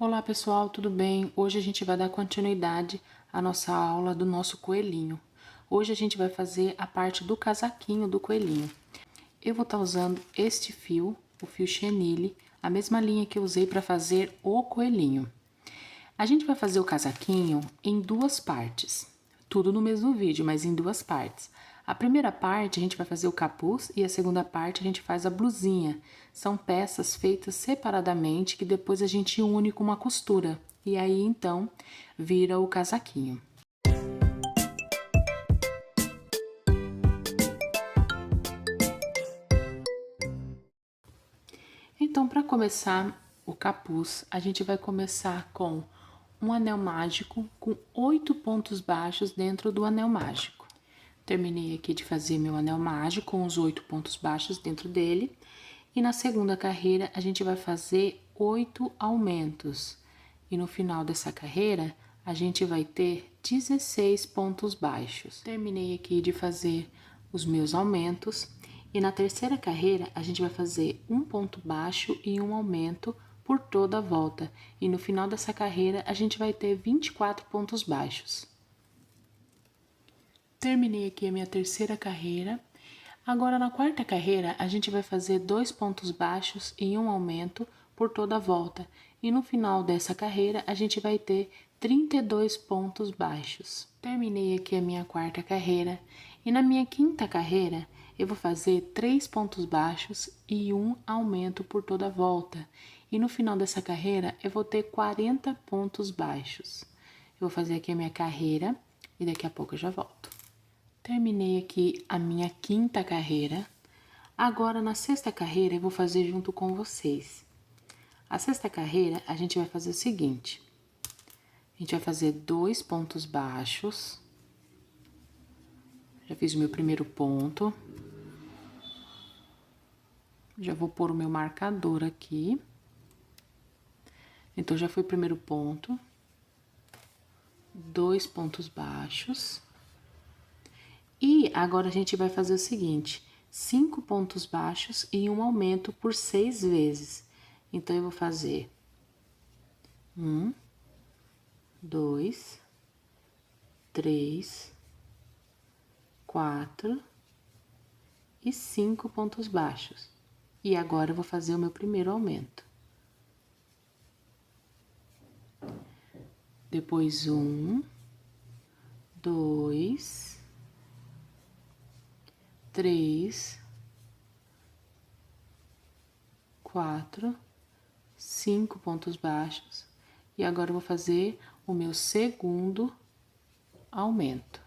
Olá pessoal, tudo bem? Hoje a gente vai dar continuidade à nossa aula do nosso coelhinho. Hoje a gente vai fazer a parte do casaquinho do coelhinho. Eu vou estar usando este fio, o fio chenille, a mesma linha que eu usei para fazer o coelhinho. A gente vai fazer o casaquinho em duas partes, tudo no mesmo vídeo, mas em duas partes. A primeira parte a gente vai fazer o capuz e a segunda parte a gente faz a blusinha. São peças feitas separadamente que depois a gente une com uma costura. E aí, então, vira o casaquinho. Então, para começar o capuz, a gente vai começar com um anel mágico com 8 pontos baixos dentro do anel mágico. Terminei aqui de fazer meu anel mágico com os 8 pontos baixos dentro dele. E na segunda carreira, a gente vai fazer 8 aumentos. E no final dessa carreira, a gente vai ter 16 pontos baixos. Terminei aqui de fazer os meus aumentos. E na terceira carreira, a gente vai fazer um ponto baixo e um aumento por toda a volta. E no final dessa carreira, a gente vai ter 24 pontos baixos. Terminei aqui a minha terceira carreira. Agora, na quarta carreira, a gente vai fazer 2 pontos baixos e um aumento por toda a volta. E no final dessa carreira, a gente vai ter 32 pontos baixos. Terminei aqui a minha quarta carreira. E na minha quinta carreira, eu vou fazer 3 pontos baixos e um aumento por toda a volta. E no final dessa carreira, eu vou ter 40 pontos baixos. Eu vou fazer aqui a minha carreira e daqui a pouco eu já volto. Terminei aqui a minha quinta carreira. Agora, na sexta carreira, eu vou fazer junto com vocês. A sexta carreira, a gente vai fazer o seguinte. A gente vai fazer 2 pontos baixos. Já fiz o meu primeiro ponto. Já vou pôr o meu marcador aqui. Então, já foi o primeiro ponto. 2 pontos baixos. E agora a gente vai fazer o seguinte, 5 pontos baixos e um aumento por 6 vezes. Então, eu vou fazer 1, 2, 3, 4 e 5 pontos baixos. E agora eu vou fazer o meu primeiro aumento. Depois 1, 2, 3, 4, 5 pontos baixos. E agora eu vou fazer o meu segundo aumento.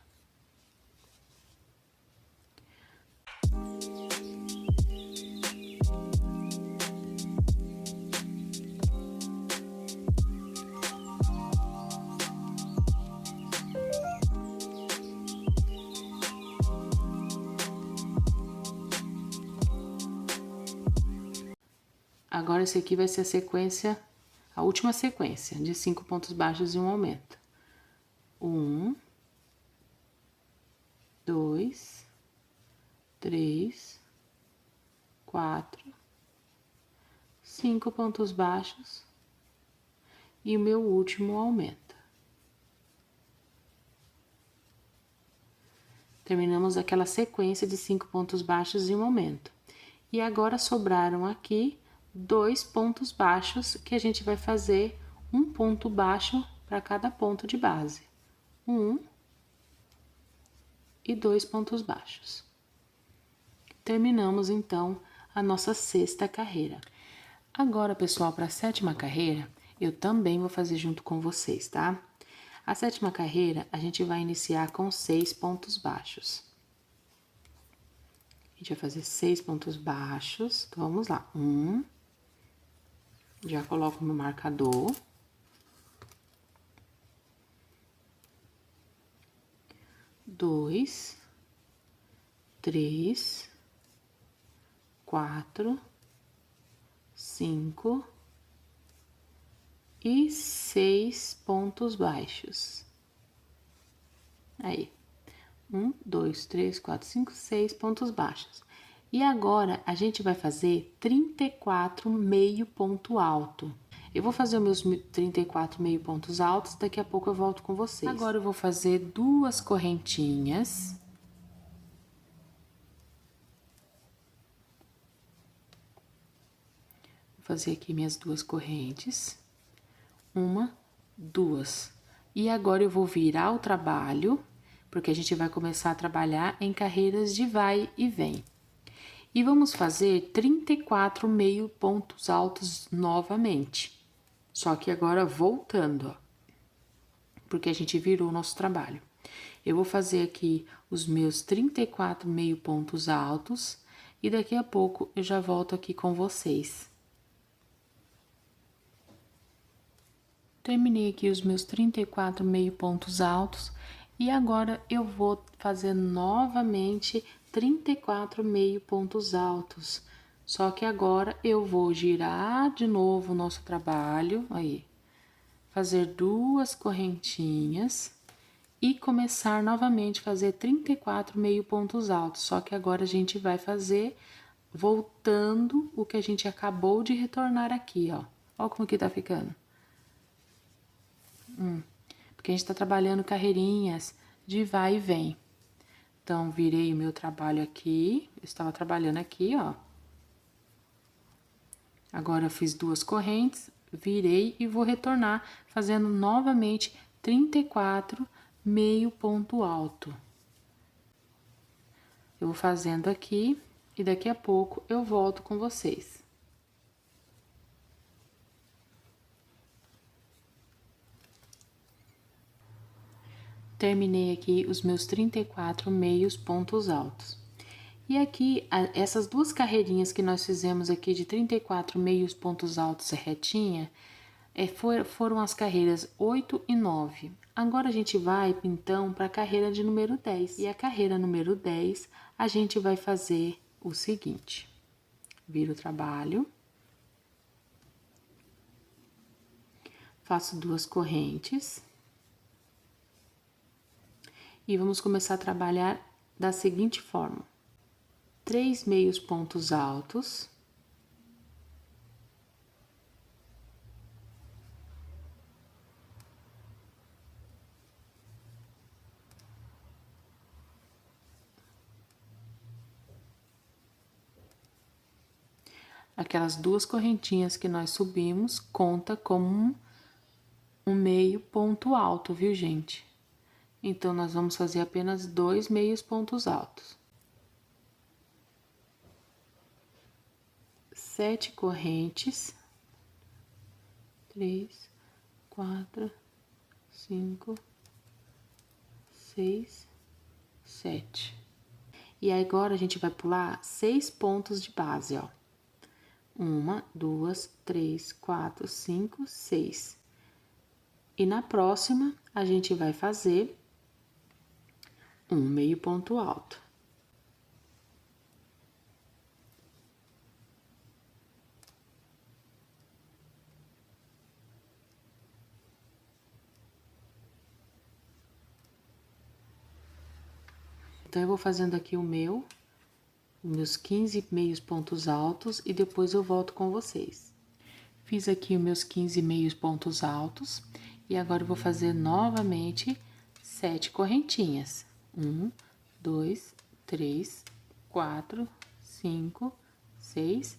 Agora, esse aqui vai ser a sequência, a última sequência de 5 pontos baixos e um aumento. 1, 2, 3, 4, 5 pontos baixos e o meu último aumento. Terminamos aquela sequência de 5 pontos baixos e um aumento. E agora sobraram aqui 2 pontos baixos que a gente vai fazer um ponto baixo para cada ponto de base. 1 e 2 pontos baixos. Terminamos, então, a nossa sexta carreira. Agora, pessoal, para a sétima carreira, eu também vou fazer junto com vocês, tá? A sétima carreira, a gente vai iniciar com 6 pontos baixos. A gente vai fazer 6 pontos baixos. Então, vamos lá. 1. Já coloco meu marcador. 2, 3, 4, 5 e 6 pontos baixos. Aí, 1, 2, 3, 4, 5, 6 pontos baixos. E agora, a gente vai fazer 34 meio ponto alto. Eu vou fazer os meus 34 meio pontos altos, daqui a pouco eu volto com vocês. Agora eu vou fazer 2 correntinhas. Vou fazer aqui minhas 2 correntes. 1, 2. E agora eu vou virar o trabalho, porque a gente vai começar a trabalhar em carreiras de vai e vem. E vamos fazer 34 meio pontos altos novamente. Só que agora voltando, ó, porque a gente virou o nosso trabalho. Eu vou fazer aqui os meus 34 meio pontos altos e daqui a pouco eu já volto aqui com vocês. Terminei aqui os meus 34 meio pontos altos e agora eu vou fazer novamente 34 meio pontos altos. Só que agora eu vou girar de novo o nosso trabalho, aí, fazer 2 correntinhas e começar novamente a fazer 34 meio pontos altos. Só que agora a gente vai fazer voltando o que a gente acabou de retornar aqui, ó. Ó como que tá ficando. Porque a gente tá trabalhando carreirinhas de vai e vem. Então, virei o meu trabalho aqui, eu estava trabalhando aqui, ó. Agora, eu fiz 2 correntes, virei e vou retornar, fazendo novamente 34 meio ponto alto. Eu vou fazendo aqui e daqui a pouco eu volto com vocês. Terminei aqui os meus 34 meios pontos altos. E aqui, essas 2 carreirinhas que nós fizemos aqui de 34 meios pontos altos retinha, foram as carreiras 8 e 9. Agora, a gente vai, então, para a carreira de número 10. E a carreira número 10, a gente vai fazer o seguinte. Viro o trabalho. Faço 2 correntes. E vamos começar a trabalhar da seguinte forma: 3 meios pontos altos, aquelas 2 correntinhas que nós subimos, conta como um meio ponto alto, viu, gente? Então, nós vamos fazer apenas 2 meios pontos altos. 7 correntes. 3, 4, 5, 6, 7. E agora, a gente vai pular 6 pontos de base, ó. 1, 2, 3, 4, 5, 6. E na próxima, a gente vai fazer um meio ponto alto. Então, eu vou fazendo aqui meus 15 meios pontos altos e depois eu volto com vocês. Fiz aqui os meus 15 meios pontos altos e agora eu vou fazer novamente 7 correntinhas. 1, 2, 3, 4, 5, 6,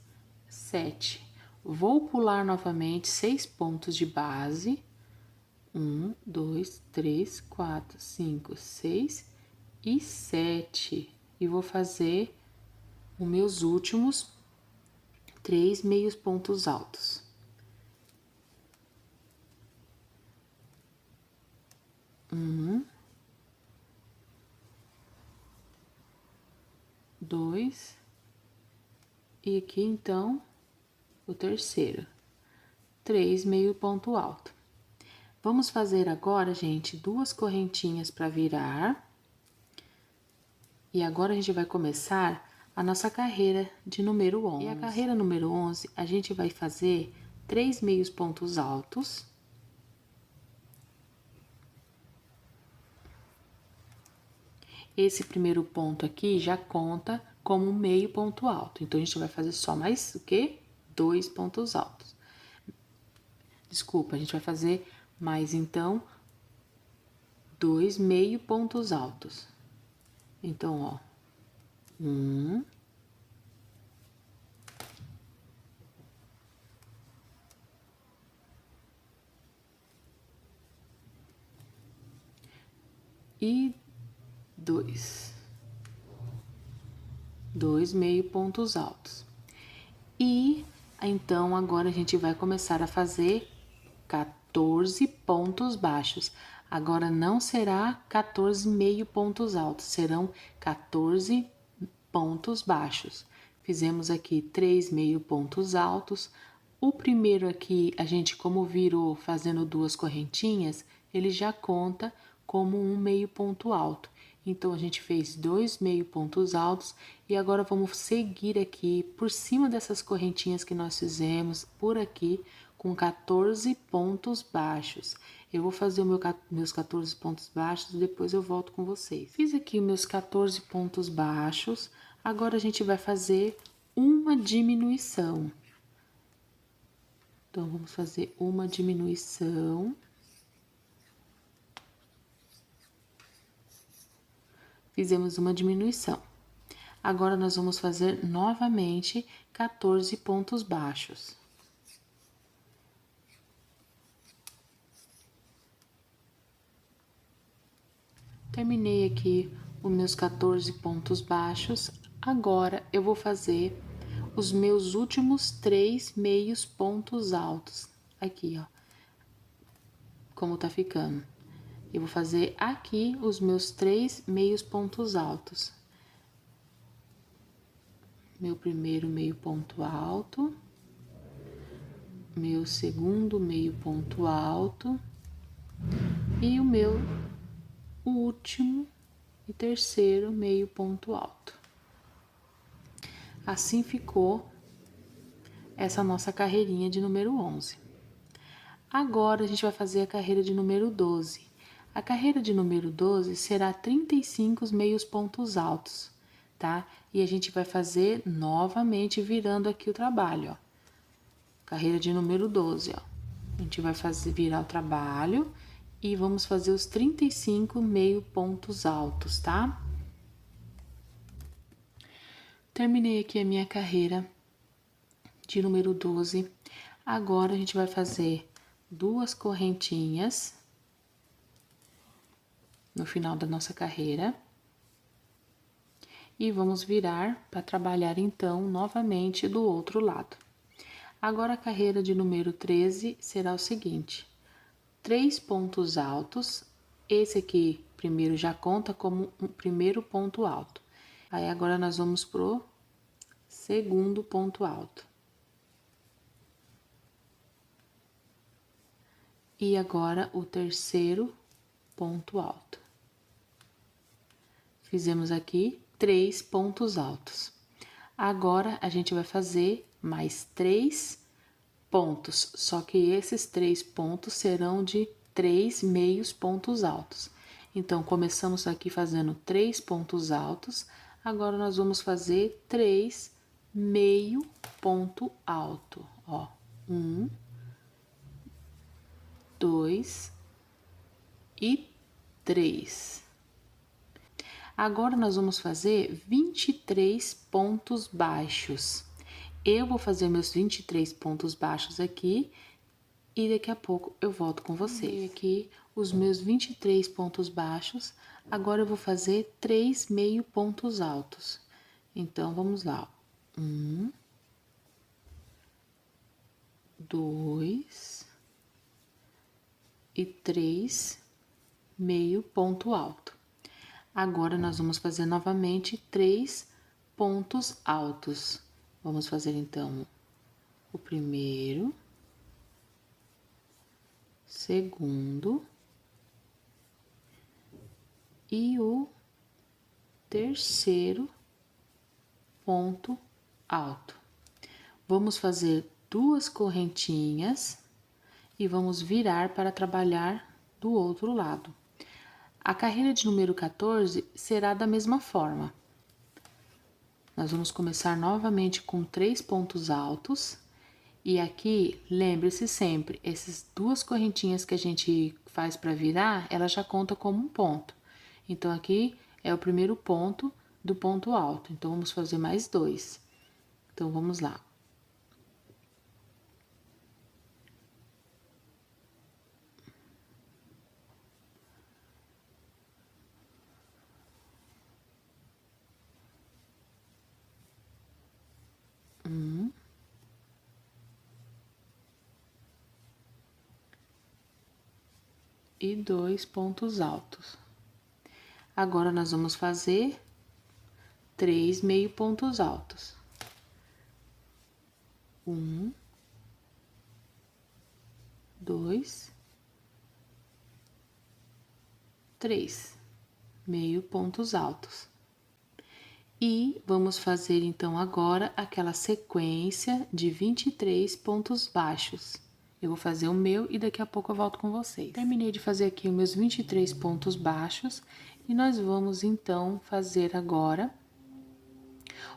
7. Vou pular novamente 6 pontos de base. 1, 2, 3, 4, 5, 6 e 7. E vou fazer os meus últimos 3 meios pontos altos. 1, 2, e aqui, então, o terceiro. 3 meio ponto alto. Vamos fazer agora, gente, 2 correntinhas para virar. E agora, a gente vai começar a nossa carreira de número 11. E a carreira número 11, a gente vai fazer 3 meios pontos altos. Esse primeiro ponto aqui já conta como meio ponto alto. Então, a gente vai fazer só mais o quê? 2 pontos altos. Desculpa, a gente vai fazer mais, então, 2 meio pontos altos. Então, ó, 1, e 2. 2 meio pontos altos. E, então, agora a gente vai começar a fazer 14 pontos baixos. Agora, não será 14 meio pontos altos, serão 14 pontos baixos. Fizemos aqui 3 meio pontos altos. O primeiro aqui, a gente como virou fazendo 2 correntinhas, ele já conta como um meio ponto alto. Então, a gente fez 2 meio pontos altos e agora vamos seguir aqui por cima dessas correntinhas que nós fizemos, por aqui, com 14 pontos baixos. Eu vou fazer meus 14 pontos baixos e depois eu volto com vocês. Fiz aqui meus 14 pontos baixos, agora a gente vai fazer uma diminuição. Então, vamos fazer uma diminuição. Fizemos uma diminuição. Agora, nós vamos fazer novamente 14 pontos baixos. Terminei aqui os meus 14 pontos baixos. Agora, eu vou fazer os meus últimos 3 meios pontos altos. Aqui, ó. Como tá ficando. Eu vou fazer aqui os meus 3 meios pontos altos. Meu primeiro meio ponto alto, meu segundo meio ponto alto e o meu último e terceiro meio ponto alto. Assim ficou essa nossa carreirinha de número 11. Agora, a gente vai fazer a carreira de número 12. A carreira de número 12 será 35 meios pontos altos, tá? E a gente vai fazer novamente virando aqui o trabalho, ó. Carreira de número 12, ó. A gente vai virar o trabalho e vamos fazer os 35 meio pontos altos, tá? Terminei aqui a minha carreira de número 12. Agora, a gente vai fazer 2 correntinhas no final da nossa carreira. E vamos virar para trabalhar, então, novamente do outro lado. Agora, a carreira de número 13 será o seguinte: 3 pontos altos. Esse aqui, primeiro, já conta como um primeiro ponto alto. Aí, agora, nós vamos pro segundo ponto alto. E agora, o terceiro ponto alto. Fizemos aqui 3 pontos altos. Agora, a gente vai fazer mais 3 pontos, só que esses 3 pontos serão de 3 meios pontos altos. Então, começamos aqui fazendo 3 pontos altos, agora nós vamos fazer 3 meio ponto alto, ó. 1, 2 e 3. Agora, nós vamos fazer 23 pontos baixos. Eu vou fazer meus 23 pontos baixos aqui e daqui a pouco eu volto com vocês. Aqui os meus 23 pontos baixos. Agora, eu vou fazer 3 meio pontos altos. Então, vamos lá. 1, 2 e 3 meio ponto alto. Agora, nós vamos fazer novamente 3 pontos altos. Vamos fazer, então, o primeiro, segundo e o terceiro ponto alto. Vamos fazer 2 correntinhas e vamos virar para trabalhar do outro lado. A carreira de número 14 será da mesma forma. Nós vamos começar novamente com 3 pontos altos E aqui, lembre-se sempre, essas duas correntinhas que a gente faz para virar, ela já conta como um ponto. Então, aqui é o primeiro ponto do ponto alto. Então, vamos fazer mais 2. Então, vamos lá. E 2 pontos altos. Agora, nós vamos fazer 3 meio pontos altos. 1, 2, 3 meio pontos altos. E vamos fazer, então, agora aquela sequência de 23 pontos baixos. Eu vou fazer o meu e daqui a pouco eu volto com vocês. Terminei de fazer aqui os meus 23 pontos baixos e nós vamos, então, fazer agora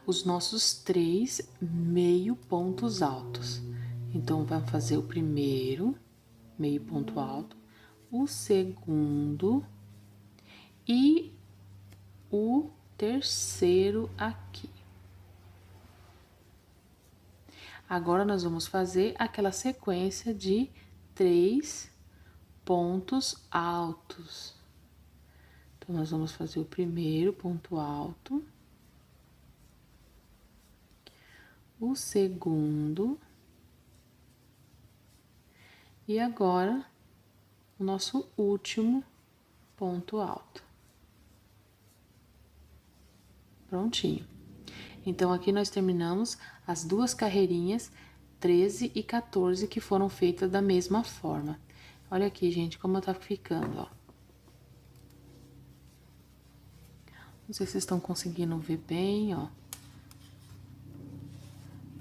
os nossos 3 meio pontos altos. Então, vamos fazer o primeiro meio ponto alto, o segundo e o terceiro aqui. Agora, nós vamos fazer aquela sequência de 3 pontos altos. Então, nós vamos fazer o primeiro ponto alto, o segundo, e agora, o nosso último ponto alto. Prontinho. Então, aqui nós terminamos as duas carreirinhas 13 e 14 que foram feitas da mesma forma. Olha aqui, gente, como tá ficando, ó. Não sei se vocês estão conseguindo ver bem, ó.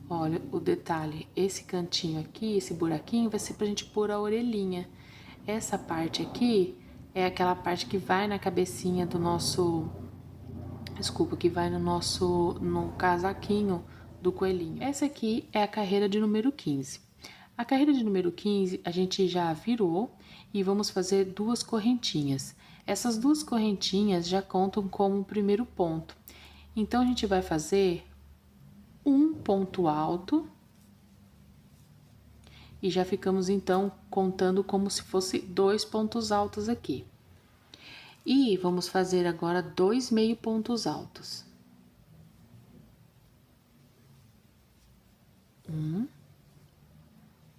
Olha o detalhe, esse cantinho aqui, esse buraquinho, vai ser pra gente pôr a orelhinha. Essa parte aqui é aquela parte que vai na cabecinha do nosso... Desculpa, que vai no casaquinho do coelhinho. Essa aqui é a carreira de número 15. A carreira de número 15, a gente já virou e vamos fazer duas correntinhas. Essas duas correntinhas já contam como o primeiro ponto. Então, a gente vai fazer um ponto alto e já ficamos, então, contando como se fosse 2 pontos altos aqui. E vamos fazer agora 2 meio pontos altos. 1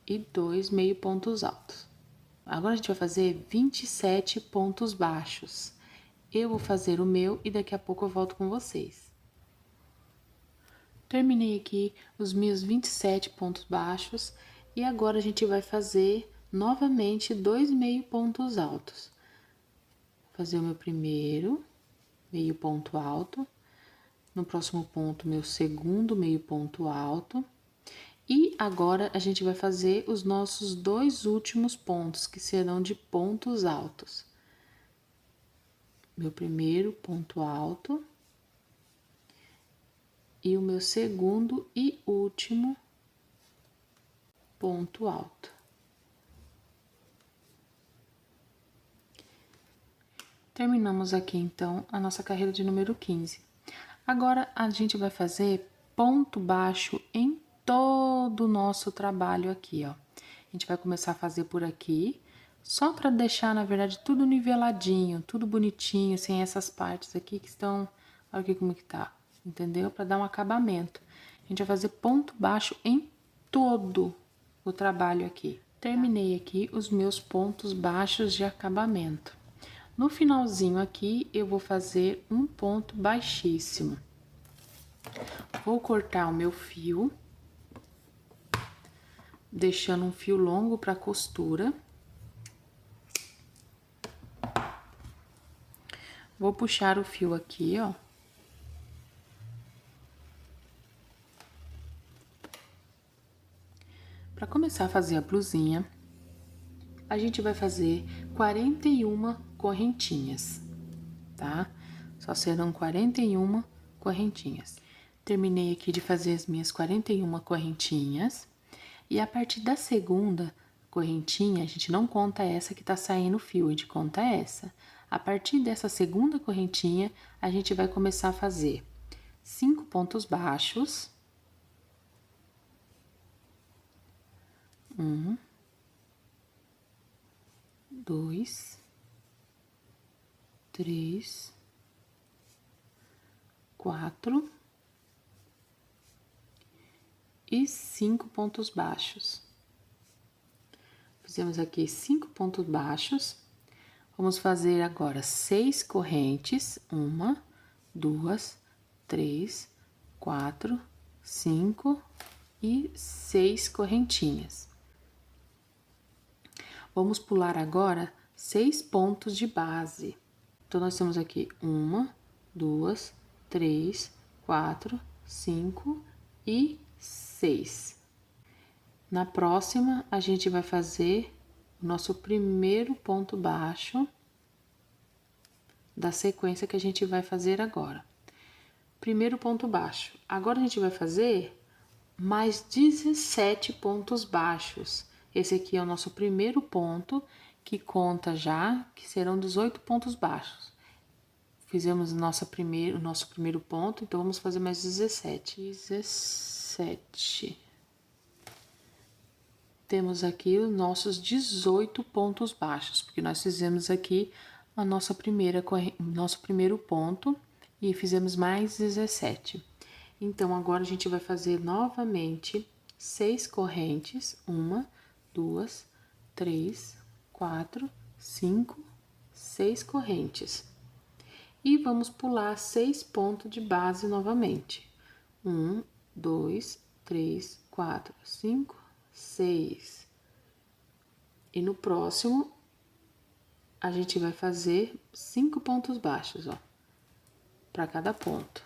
e 2 meio pontos altos. Agora, a gente vai fazer 27 pontos baixos. Eu vou fazer o meu e daqui a pouco eu volto com vocês. Terminei aqui os meus 27 pontos baixos e agora a gente vai fazer novamente 2 meio pontos altos. Vou fazer o meu primeiro meio ponto alto, no próximo ponto, meu segundo meio ponto alto. E agora, a gente vai fazer os nossos 2 últimos pontos, que serão de pontos altos. Meu primeiro ponto alto. E o meu segundo e último ponto alto. Terminamos aqui, então, a nossa carreira de número 15. Agora, a gente vai fazer ponto baixo em todo o nosso trabalho aqui, ó. A gente vai começar a fazer por aqui, só para deixar, na verdade, tudo niveladinho, tudo bonitinho, sem essas partes aqui que estão... Olha aqui como que tá, entendeu? Para dar um acabamento. A gente vai fazer ponto baixo em todo o trabalho aqui. Terminei aqui os meus pontos baixos de acabamento. No finalzinho aqui, eu vou fazer um ponto baixíssimo. Vou cortar o meu fio, deixando um fio longo para costura. Vou puxar o fio aqui, ó. Para começar a fazer a blusinha, a gente vai fazer 41 correntinhas, tá? Só serão 41 correntinhas. Terminei aqui de fazer as minhas 41 correntinhas. E a partir da segunda correntinha, a gente não conta essa que tá saindo fio, a gente conta essa. A partir dessa segunda correntinha, a gente vai começar a fazer 5 pontos baixos. 1, 2, 3, 4 e 5 pontos baixos. Fizemos aqui 5 pontos baixos. Vamos fazer agora 6 correntes. 1, 2, 3, 4, 5 e 6 correntinhas. Vamos pular agora 6 pontos de base. Então, nós temos aqui 1, 2, 3, 4, 5 e 6. Na próxima, a gente vai fazer o nosso primeiro ponto baixo da sequência que a gente vai fazer agora. Primeiro ponto baixo. Agora, a gente vai fazer mais 17 pontos baixos. Esse aqui é o nosso primeiro ponto, que conta já, que serão 18 pontos baixos. Fizemos o nosso primeiro ponto, então vamos fazer mais 17. 17. Temos aqui os nossos 18 pontos baixos, porque nós fizemos aqui a nosso primeiro ponto e fizemos mais 17. Então, agora a gente vai fazer novamente 6 correntes. 1, 2, 3, 4, 5, 6 correntes. E vamos pular 6 pontos de base novamente. 1, 2, 3, 4, 5, 6. E no próximo, a gente vai fazer 5 pontos baixos, ó, para cada ponto.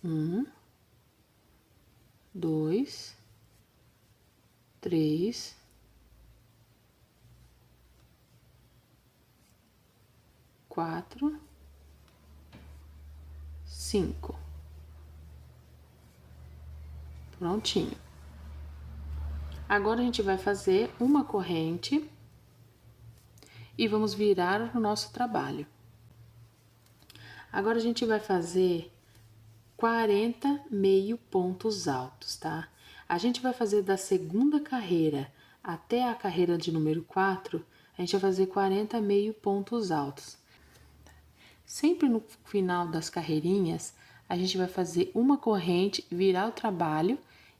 1, 2, 3, 4, 5. Prontinho. Agora, a gente vai fazer uma corrente e vamos virar o nosso trabalho. Agora, a gente vai fazer 40 meio pontos altos, tá? A gente vai fazer da segunda carreira até a carreira de número 4, a gente vai fazer 40 meio pontos altos. Sempre no final das carreirinhas, a gente vai fazer uma corrente, virar o trabalho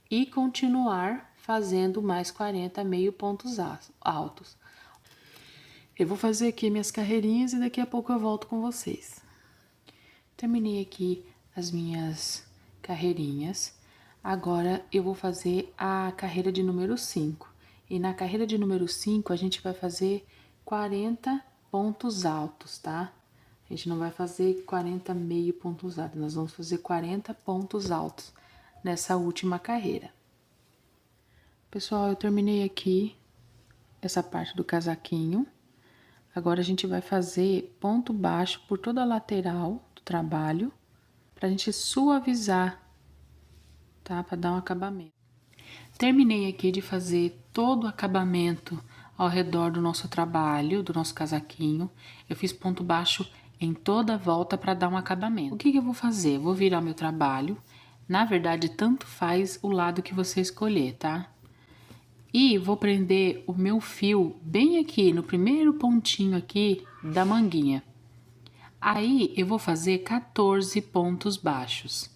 e continuar fazendo mais 40 meio pontos altos. Eu vou fazer aqui minhas carreirinhas e daqui a pouco eu volto com vocês. Terminei aqui as minhas carreirinhas. Agora, eu vou fazer a carreira de número 5. E na carreira de número 5, a gente vai fazer 40 pontos altos, tá? A gente não vai fazer 40 meio pontos altos, nós vamos fazer 40 pontos altos nessa última carreira. Pessoal, eu terminei aqui essa parte do casaquinho. Agora, a gente vai fazer ponto baixo por toda a lateral do trabalho, pra gente suavizar, tá? Pra dar um acabamento. Terminei aqui de fazer todo o acabamento ao redor do nosso trabalho, do nosso casaquinho. Eu fiz ponto baixo em toda a volta para dar um acabamento. O que eu vou fazer? Vou virar meu trabalho. Na verdade, tanto faz o lado que você escolher, tá? E vou prender o meu fio bem aqui, no primeiro pontinho aqui da manguinha. Aí, eu vou fazer 14 pontos baixos.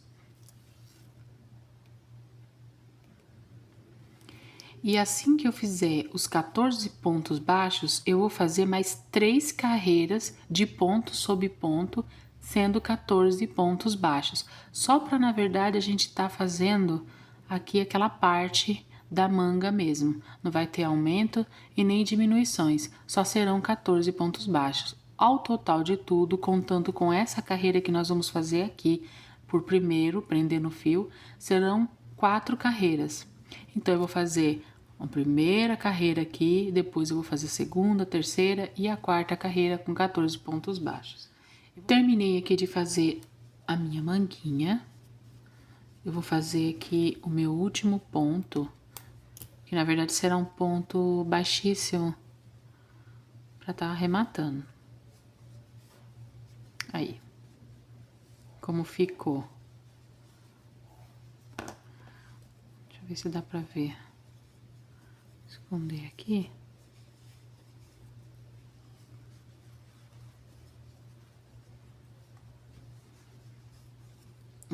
E assim que eu fizer os 14 pontos baixos, eu vou fazer mais 3 carreiras de ponto sobre ponto, sendo 14 pontos baixos. Só para, na verdade, a gente tá fazendo aqui aquela parte da manga mesmo. Não vai ter aumento e nem diminuições, só serão 14 pontos baixos. Ao total de tudo, contando com essa carreira que nós vamos fazer aqui, por primeiro, prendendo o fio, serão 4 carreiras. Então, eu vou fazer a primeira carreira aqui, depois eu vou fazer a segunda, a terceira e a quarta carreira com 14 pontos baixos. Eu terminei aqui de fazer a minha manguinha. Eu vou fazer aqui o meu último ponto que na verdade será um ponto baixíssimo para estar arrematando. Aí, como ficou. Deixa eu ver se dá pra ver. Esconder aqui.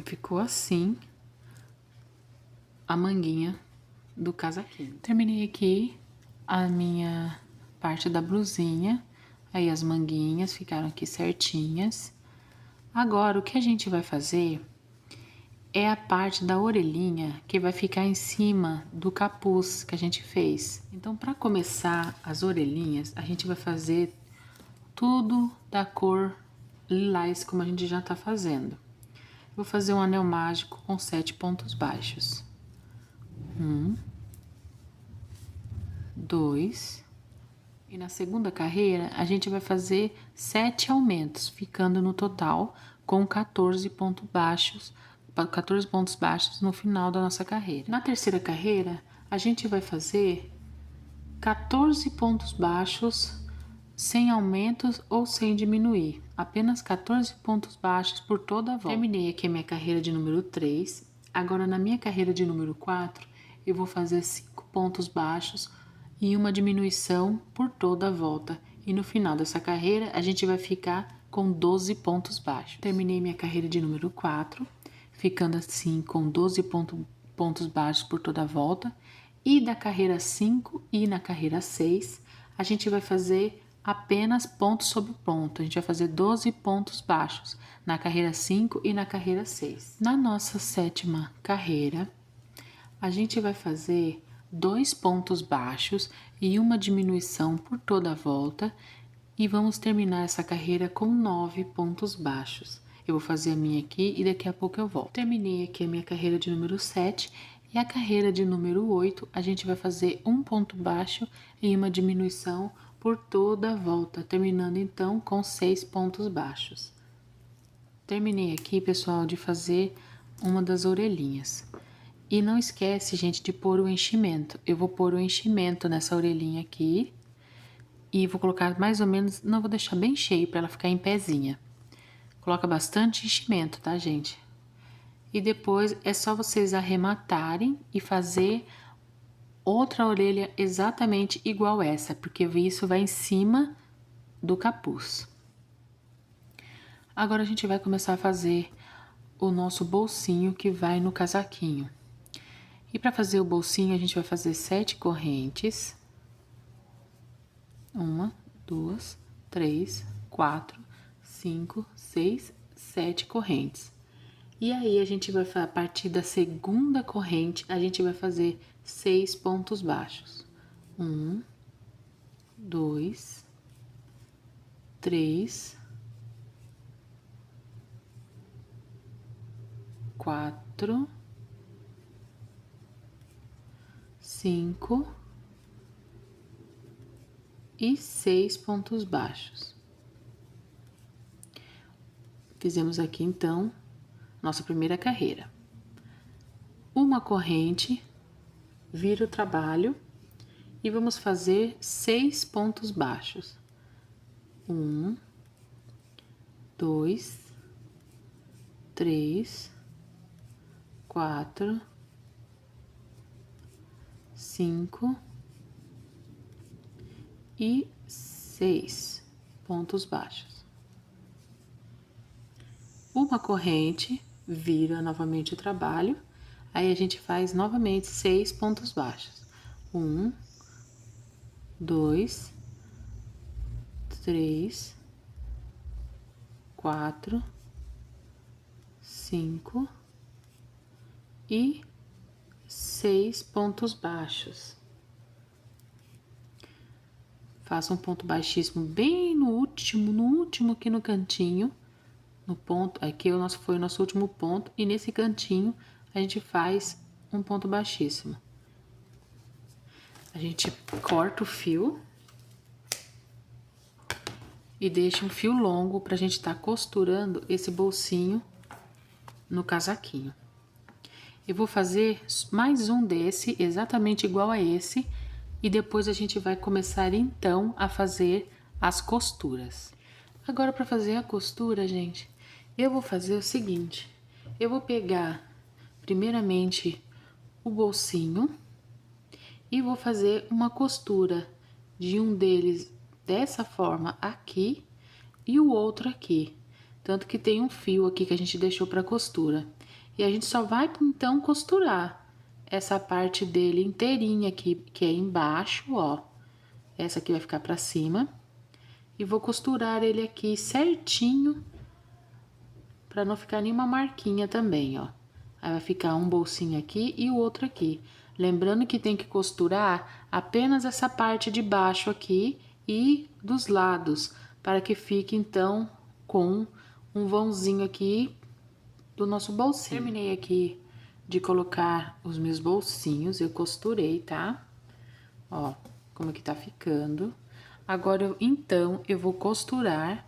Ficou assim a manguinha do casaquinho. Terminei aqui a minha parte da blusinha. Aí as manguinhas ficaram aqui certinhas. Agora, o que a gente vai fazer é a parte da orelhinha que vai ficar em cima do capuz que a gente fez. Então, para começar as orelhinhas, a gente vai fazer tudo da cor lilás, como a gente já tá fazendo. Vou fazer um anel mágico com 7 pontos baixos. 1, 2. E na segunda carreira, a gente vai fazer 7 aumentos, ficando no total com 14 pontos baixos no final da nossa carreira. Na terceira carreira, a gente vai fazer 14 pontos baixos sem aumentos ou sem diminuir. Apenas 14 pontos baixos por toda a volta. Terminei aqui a minha carreira de número 3. Agora, na minha carreira de número 4, eu vou fazer 5 pontos baixos e uma diminuição por toda a volta. E no final dessa carreira, a gente vai ficar com 12 pontos baixos. Terminei minha carreira de número 4, ficando assim com 12 pontos baixos por toda a volta. E da carreira 5 e na carreira 6, a gente vai fazer apenas ponto sobre ponto. A gente vai fazer 12 pontos baixos na carreira 5 e na carreira 6. Na nossa sétima carreira, a gente vai fazer 2 pontos baixos e uma diminuição por toda a volta e vamos terminar essa carreira com 9 pontos baixos. Eu vou fazer a minha aqui e daqui a pouco eu volto. Terminei aqui a minha carreira de número 7 e a carreira de número 8, a gente vai fazer um ponto baixo e uma diminuição por toda a volta, terminando então com 6 pontos baixos. Terminei aqui, pessoal, de fazer uma das orelhinhas. E não esquece, gente, de pôr o enchimento. Eu vou pôr o enchimento nessa orelhinha aqui. E vou colocar mais ou menos, não vou deixar bem cheio para ela ficar em pezinha. Coloca bastante enchimento, tá, gente? E depois é só vocês arrematarem e fazer outra orelha exatamente igual essa, porque isso vai em cima do capuz. Agora a gente vai começar a fazer o nosso bolsinho que vai no casaquinho. E para fazer o bolsinho, a gente vai fazer 7 correntes. 1, 2, 3, 4, 5, 6, 7 correntes. E aí, a gente vai, a partir da segunda corrente, a gente vai fazer 6 pontos baixos. 1, 2, 3, 4, 5 e 6 pontos baixos. Fizemos aqui, então, nossa primeira carreira. Uma corrente, vira o trabalho e vamos fazer 6 pontos baixos. 1, 2, 3, 4, 5 e 6 pontos baixos. Uma corrente, vira novamente o trabalho, aí a gente faz novamente 6 pontos baixos. 1, 2, 3, 4, 5 e 6 pontos baixos. Faça um ponto baixíssimo bem no último aqui no cantinho, no ponto, aqui foi o nosso último ponto, e nesse cantinho a gente faz um ponto baixíssimo. A gente corta o fio e deixa um fio longo pra gente estar costurando esse bolsinho no casaquinho. Eu vou fazer mais um desse, exatamente igual a esse, e depois a gente vai começar então a fazer as costuras. Agora, para fazer a costura, gente, eu vou fazer o seguinte: eu vou pegar primeiramente o bolsinho e vou fazer uma costura de um deles dessa forma aqui e o outro aqui. Tanto que tem um fio aqui que a gente deixou para costura. E a gente só vai então costurar essa parte dele inteirinha aqui, que é embaixo, ó. Essa aqui vai ficar para cima. E vou costurar ele aqui certinho, para não ficar nenhuma marquinha também, ó. Aí vai ficar um bolsinho aqui e o outro aqui. Lembrando que tem que costurar apenas essa parte de baixo aqui e dos lados, para que fique então com um vãozinho aqui do nosso bolsinho. Terminei aqui de colocar os meus bolsinhos, eu costurei, tá? Ó, como que tá ficando. Agora, então, eu vou costurar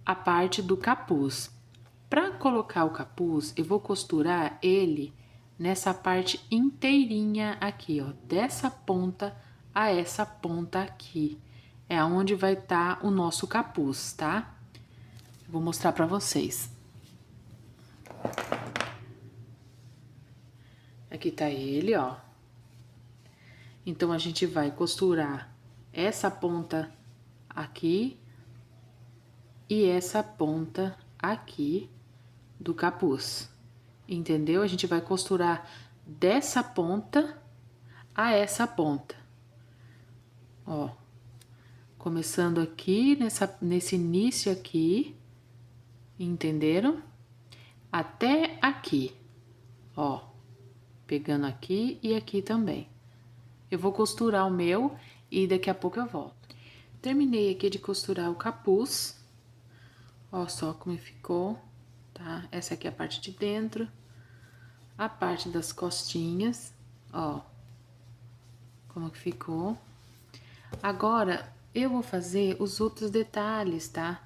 a parte do capuz. Para colocar o capuz, eu vou costurar ele nessa parte inteirinha aqui, ó, dessa ponta a essa ponta aqui. É onde vai estar o nosso capuz, tá? Eu vou mostrar para vocês. Aqui tá ele, ó. Então, a gente vai costurar essa ponta aqui e essa ponta aqui do capuz, entendeu? A gente vai costurar dessa ponta a essa ponta, ó. Começando aqui, nesse início aqui, entenderam? Até aqui, ó. Pegando aqui e aqui também. Eu vou costurar o meu e daqui a pouco eu volto. Terminei aqui de costurar o capuz. Ó só como ficou, tá? Essa aqui é a parte de dentro. A parte das costinhas, ó. Como que ficou. Agora, eu vou fazer os outros detalhes, tá?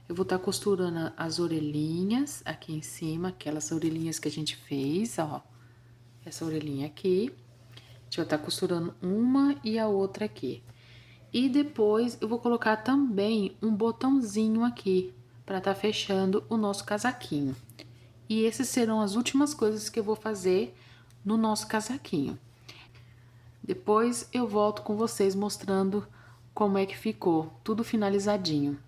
Eu vou estar costurando as orelhinhas aqui em cima, aquelas orelhinhas que a gente fez, ó. Essa orelhinha aqui. A gente vai estar costurando uma e a outra aqui. E depois eu vou colocar também um botãozinho aqui, para estar fechando o nosso casaquinho. E essas serão as últimas coisas que eu vou fazer no nosso casaquinho. Depois eu volto com vocês mostrando como é que ficou, tudo finalizadinho.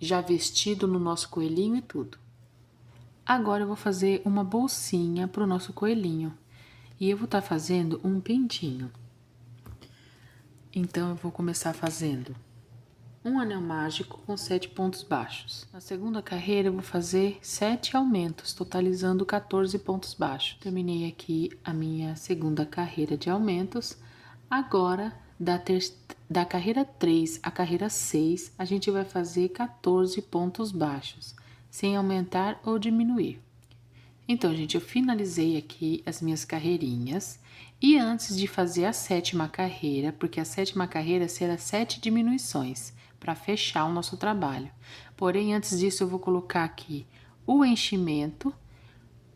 Já vestido no nosso coelhinho e tudo. Agora eu vou fazer uma bolsinha pro nosso coelhinho. E eu vou estar fazendo um pintinho. Então, eu vou começar fazendo um anel mágico com 7 pontos baixos. Na segunda carreira, eu vou fazer 7 aumentos, totalizando 14 pontos baixos. Terminei aqui a minha segunda carreira de aumentos. Agora, da carreira 3 à carreira 6, a gente vai fazer 14 pontos baixos, sem aumentar ou diminuir. Então, gente, eu finalizei aqui as minhas carreirinhas. E antes de fazer a 7ª carreira, porque a 7ª carreira será 7 diminuições, para fechar o nosso trabalho. Porém, antes disso, eu vou colocar aqui o enchimento.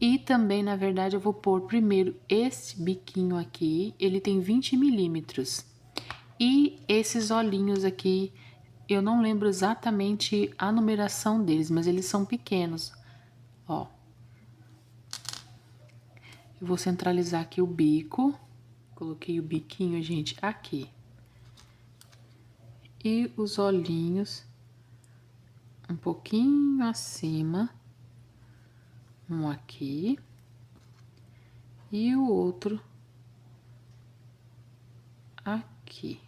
E também, na verdade, eu vou pôr primeiro esse biquinho aqui, ele tem 20 milímetros. E esses olhinhos aqui, eu não lembro exatamente a numeração deles, mas eles são pequenos, ó. Eu vou centralizar aqui o bico, coloquei o biquinho, gente, aqui. E os olhinhos um pouquinho acima, um aqui e o outro aqui.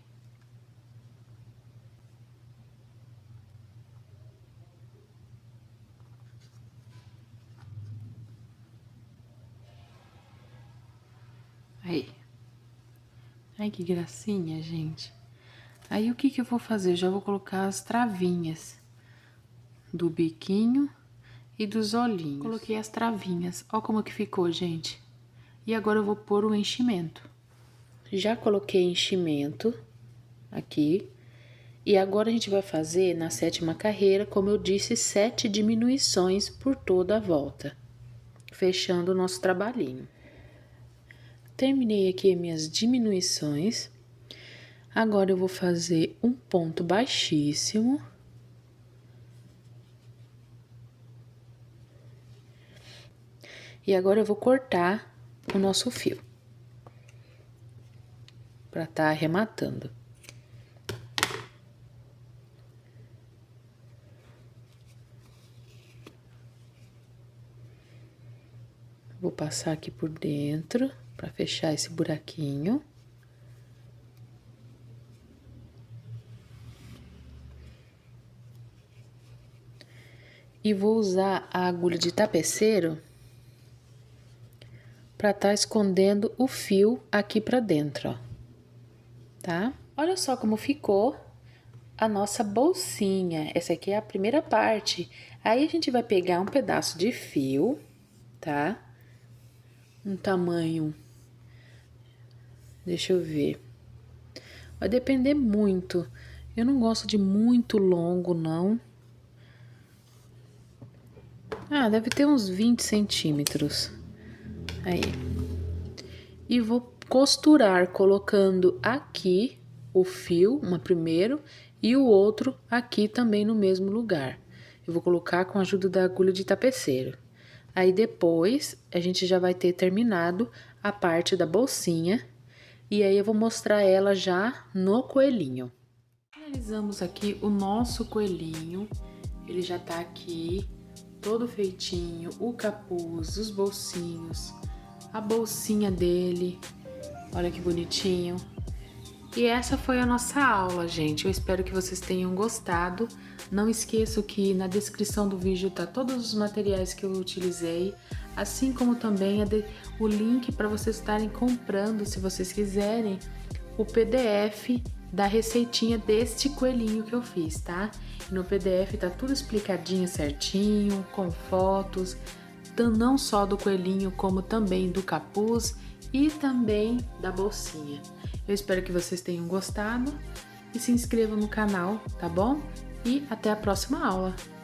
Aí. Ai, que gracinha, gente. Aí, o que que eu vou fazer? Eu já vou colocar as travinhas do biquinho e dos olhinhos. Coloquei as travinhas. Ó como que ficou, gente. E agora eu vou pôr o enchimento. Já coloquei enchimento aqui. E agora a gente vai fazer na 7ª carreira, como eu disse, 7 diminuições por toda a volta. Fechando o nosso trabalhinho. Terminei aqui as minhas diminuições. Agora eu vou fazer um ponto baixíssimo. E agora eu vou cortar o nosso fio, para tá arrematando. Vou passar aqui por dentro, para fechar esse buraquinho. E vou usar a agulha de tapeceiro para tá escondendo o fio aqui para dentro, ó. Tá? Olha só como ficou a nossa bolsinha. Essa aqui é a primeira parte. Aí a gente vai pegar um pedaço de fio, tá? Um tamanho, deixa eu ver. Vai depender muito. Eu não gosto de muito longo, não. Ah, deve ter uns 20 centímetros. Aí. E vou costurar colocando aqui o fio, uma primeiro, e o outro aqui também no mesmo lugar. Eu vou colocar com a ajuda da agulha de tapeceiro. Aí depois a gente já vai ter terminado a parte da bolsinha e aí eu vou mostrar ela já no coelhinho. Finalizamos aqui o nosso coelhinho, ele já tá aqui todo feitinho, o capuz, os bolsinhos, a bolsinha dele, olha que bonitinho. E essa foi a nossa aula, gente. Eu espero que vocês tenham gostado. Não esqueçam que na descrição do vídeo tá todos os materiais que eu utilizei, assim como também o link para vocês estarem comprando, se vocês quiserem, o PDF da receitinha deste coelhinho que eu fiz, tá? No PDF tá tudo explicadinho certinho, com fotos, não só do coelhinho, como também do capuz e também da bolsinha. Eu espero que vocês tenham gostado e se inscrevam no canal, tá bom? E até a próxima aula!